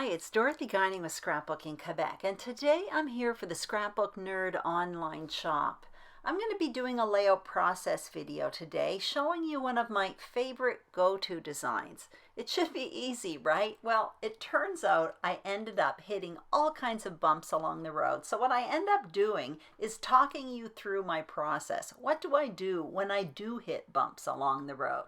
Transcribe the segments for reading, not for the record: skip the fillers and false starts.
it's Dorothy Guining with Scrapbooking Quebec, and today I'm here for the Scrapbook Nerd Online shop. I'm going to be doing a layout process video today showing you one of my favorite go-to designs. It should be easy, right? Well, it turns out I ended up hitting all kinds of bumps along the road. So what I end up doing is talking you through my process. What do I do when I do hit bumps along the road?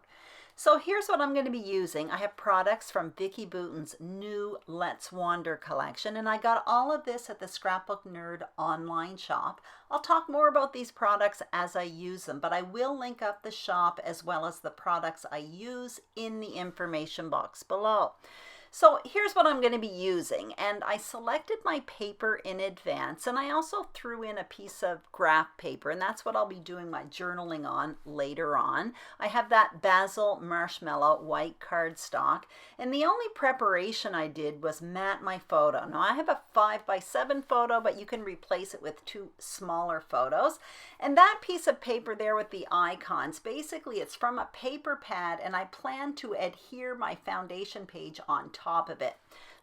So here's what I'm going to be using. I have products from Vicki Boutin's new Let's Wander collection, and I got all of this at the Scrapbook Nerd Online shop. I'll talk more about these products as I use them, but I will link up the shop as well as the products I use in the information box below. So here's what I'm going to be using, and I selected my paper in advance, and I also threw in a piece of graph paper, and that's what I'll be doing my journaling on later on. I have that Basil Marshmallow white cardstock, and the only preparation I did was mat my photo. Now I have a 5x7 photo, but you can replace it with two smaller photos. And that piece of paper there with the icons, basically it's from a paper pad, and I plan to adhere my foundation page on top of it.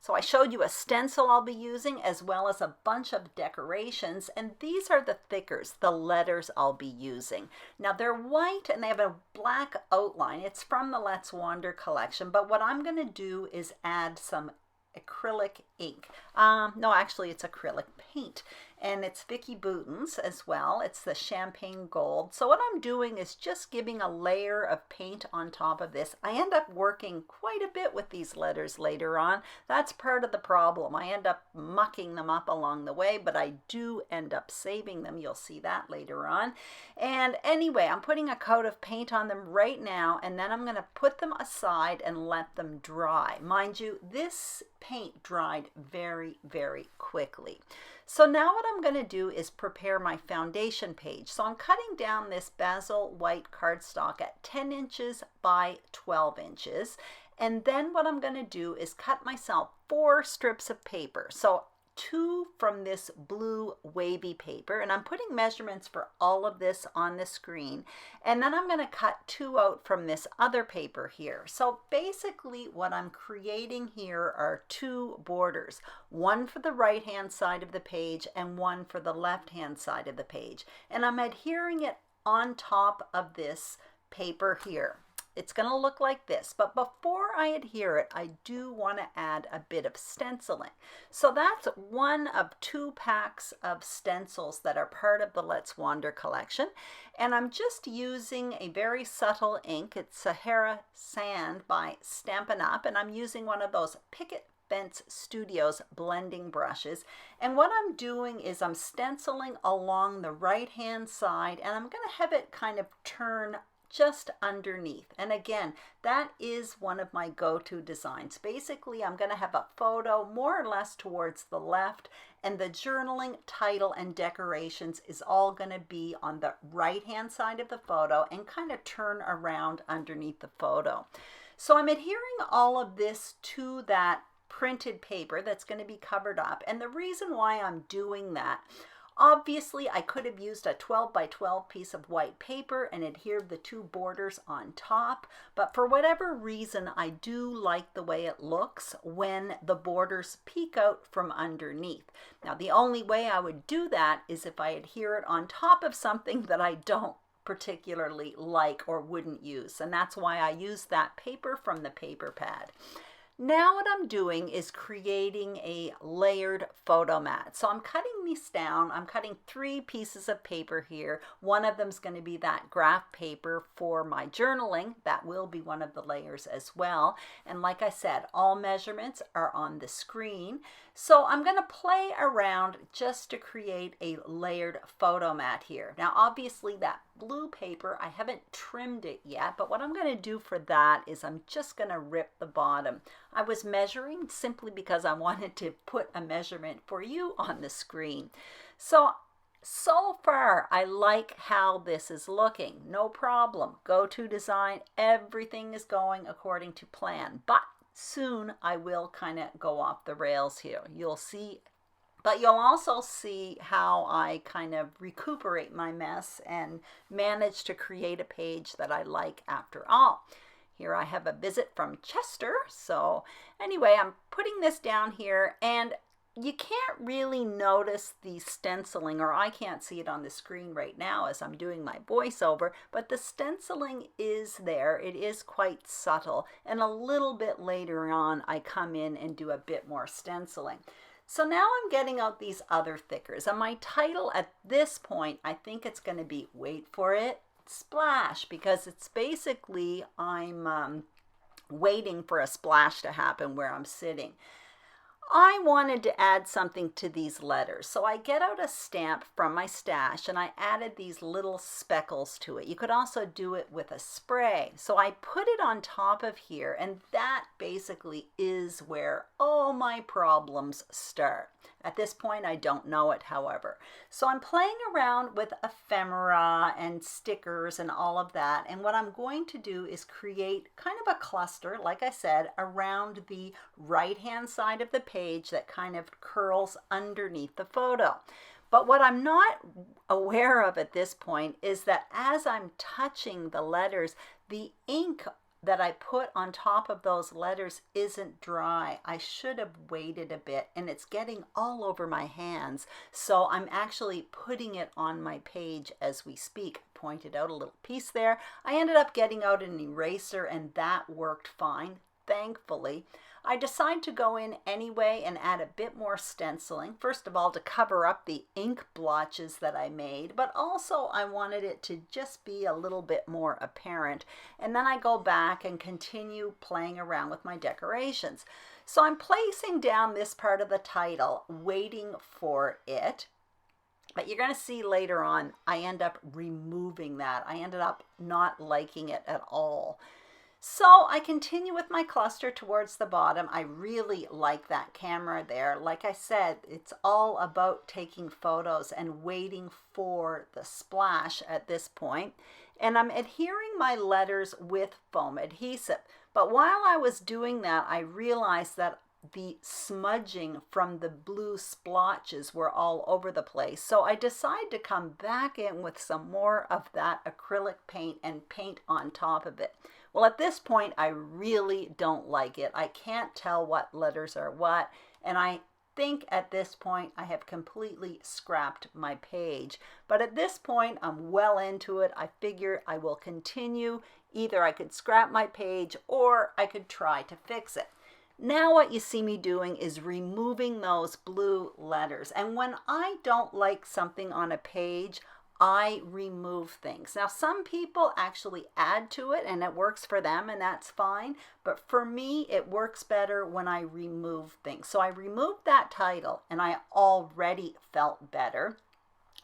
So I showed you a stencil I'll be using as well as a bunch of decorations, and these are the thickers, the letters I'll be using. Now they're white and they have a black outline. It's from the Let's Wander collection, but what I'm going to do is add some acrylic ink. No, actually it's acrylic paint, and it's Vicki Boutin's as well. It's the champagne gold. So what I'm doing is just giving a layer of paint on top of this. I end up working quite a bit with these letters later on. That's part of the problem. I end up mucking them up along the way, but I do end up saving them. You'll see that later on. And anyway, I'm putting a coat of paint on them right now, and then I'm going to put them aside and let them dry. Mind you, this paint dried very, very quickly. So now what I'm going to do is prepare my foundation page. So I'm cutting down this Basil white cardstock at 10 inches by 12 inches. And then what I'm going to do is cut myself 4 strips of paper. So 2 from this blue wavy paper, and I'm putting measurements for all of this on the screen, and then I'm going to cut 2 out from this other paper here. So basically what I'm creating here are 2 borders, one for the right hand side of the page and one for the left hand side of the page, and I'm adhering it on top of this paper here. It's going to look like this, but before I adhere it, I do want to add a bit of stenciling. So that's one of 2 packs of stencils that are part of the Let's Wander collection, and I'm just using a very subtle ink. It's Sahara Sand by Stampin' Up, and I'm using one of those Picket Fence Studios blending brushes, and what I'm doing is I'm stenciling along the right hand side, and I'm going to have it kind of turn just underneath. And again, that is one of my go-to designs. Basically, I'm going to have a photo more or less towards the left, and the journaling, title, and decorations is all going to be on the right-hand side of the photo and kind of turn around underneath the photo. So I'm adhering all of this to that printed paper that's going to be covered up. And the reason why I'm doing that, obviously, I could have used a 12 by 12 piece of white paper and adhered the 2 borders on top, but for whatever reason, I do like the way it looks when the borders peek out from underneath. Now, the only way I would do that is if I adhere it on top of something that I don't particularly like or wouldn't use, and that's why I use that paper from the paper pad. Now what I'm doing is creating a layered photo mat. So I'm cutting these down. I'm cutting 3 pieces of paper here. One of them is going to be that graph paper for my journaling. That will be one of the layers as well. And like I said, all measurements are on the screen. So I'm going to play around just to create a layered photo mat here. Now obviously that blue paper, I haven't trimmed it yet, but what I'm going to do for that is I'm just going to rip the bottom. I was measuring simply because I wanted to put a measurement for you on the screen. So far I like how this is looking. No problem. Go-to design. Everything is going according to plan, but soon I will kind of go off the rails here. You'll see. But you'll also see how I kind of recuperate my mess and manage to create a page that I like after all. Here I have a visit from Chester. So anyway, I'm putting this down here, and you can't really notice the stenciling, or I can't see it on the screen right now as I'm doing my voiceover, but the stenciling is there. It is quite subtle, and a little bit later on I come in and do a bit more stenciling. So now I'm getting out these other thickers, and my title at this point, I think it's going to be, wait for it, splash, because it's basically I'm waiting for a splash to happen where I'm sitting. I wanted to add something to these letters, so I get out a stamp from my stash and I added these little speckles to it. You could also do it with a spray. So I put it on top of here, and that basically is where all my problems start. At this point, I don't know it, however. So I'm playing around with ephemera and stickers and all of that. And what I'm going to do is create kind of a cluster, like I said, around the right-hand side of the page that kind of curls underneath the photo. But what I'm not aware of at this point is that as I'm touching the letters, the ink that I put on top of those letters isn't dry. I should have waited a bit, and it's getting all over my hands. So I'm actually putting it on my page as we speak. Pointed out a little piece there. I ended up getting out an eraser, and that worked fine, thankfully. I decided to go in anyway and add a bit more stenciling. First of all, to cover up the ink blotches that I made, but also I wanted it to just be a little bit more apparent. And then I go back and continue playing around with my decorations. So I'm placing down this part of the title, waiting for it. But you're going to see later on, I end up removing that. I ended up not liking it at all. So I continue with my cluster towards the bottom. I really like that camera there. Like I said, it's all about taking photos and waiting for the splash at this point. And I'm adhering my letters with foam adhesive. But while I was doing that, I realized that the smudging from the blue splotches were all over the place. So I decided to come back in with some more of that acrylic paint and paint on top of it. Well, at this point, I really don't like it. I can't tell what letters are what, and I think at this point I have completely scrapped my page. But at this point, I'm well into it. I figure I will continue. Either I could scrap my page or I could try to fix it. Now what you see me doing is removing those blue letters. And when I don't like something on a page, I remove things. Now, some people actually add to it and it works for them, and that's fine. But for me, it works better when I remove things. So I removed that title and I already felt better.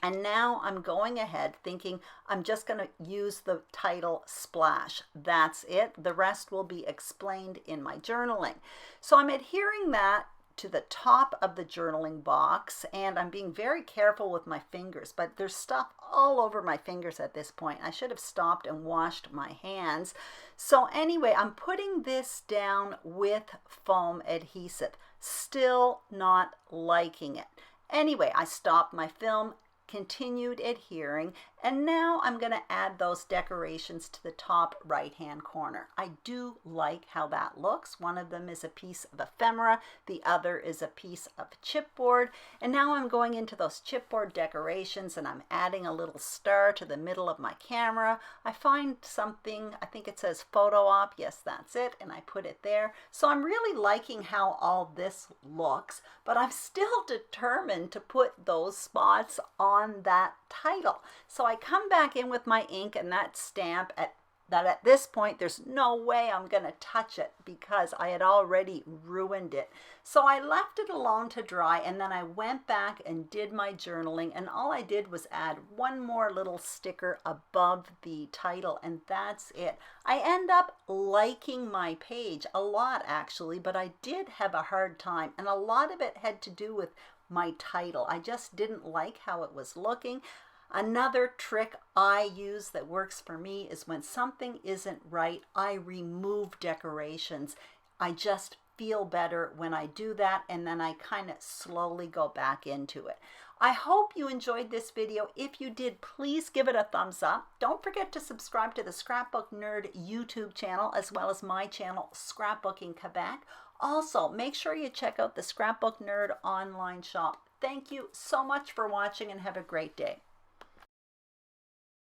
And now I'm going ahead thinking I'm just going to use the title splash. That's it. The rest will be explained in my journaling. So I'm adhering that to the top of the journaling box, and I'm being very careful with my fingers, but there's stuff all over my fingers at this point. I should have stopped and washed my hands. So anyway, I'm putting this down with foam adhesive. Still not liking it. Anyway, I stopped my film, continued adhering, and now I'm going to add those decorations to the top right hand corner. I do like how that looks. One of them is a piece of ephemera, the other is a piece of chipboard, and now I'm going into those chipboard decorations and I'm adding a little star to the middle of my camera. I find something, I think it says photo op, yes that's it, and I put it there. So I'm really liking how all this looks, but I'm still determined to put those spots on that title. So I come back in with my ink and that stamp at this point there's no way I'm going to touch it because I had already ruined it. So I left it alone to dry, and then I went back and did my journaling, and all I did was add one more little sticker above the title, and that's it. I end up liking my page a lot actually, but I did have a hard time, and a lot of it had to do with my title. I just didn't like how it was looking. Another trick I use that works for me is when something isn't right, I remove decorations. I just feel better when I do that, and then I kind of slowly go back into it. I hope you enjoyed this video. If you did, please give it a thumbs up. Don't forget to subscribe to the Scrapbook Nerd YouTube channel as well as my channel, Scrapbooking Quebec. Also, make sure you check out the Scrapbook Nerd online shop. Thank you so much for watching and have a great day.